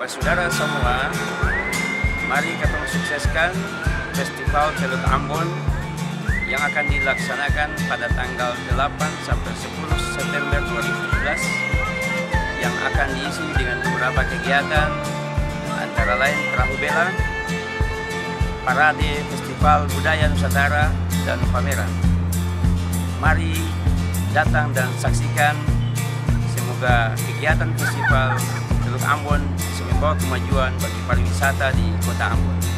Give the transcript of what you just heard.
Bapak Saudara semua, mari kita sukseskan Festival Teluk Ambon yang akan dilaksanakan pada tanggal 8 sampai 10 September 2017 yang akan diisi dengan beberapa kegiatan antara lain perahu bela, parade, festival budaya Nusantara, dan pameran. Mari datang dan saksikan. Semoga kegiatan festival Teluk Ambon bisa membawa kemajuan bagi pariwisata di Kota Ambon.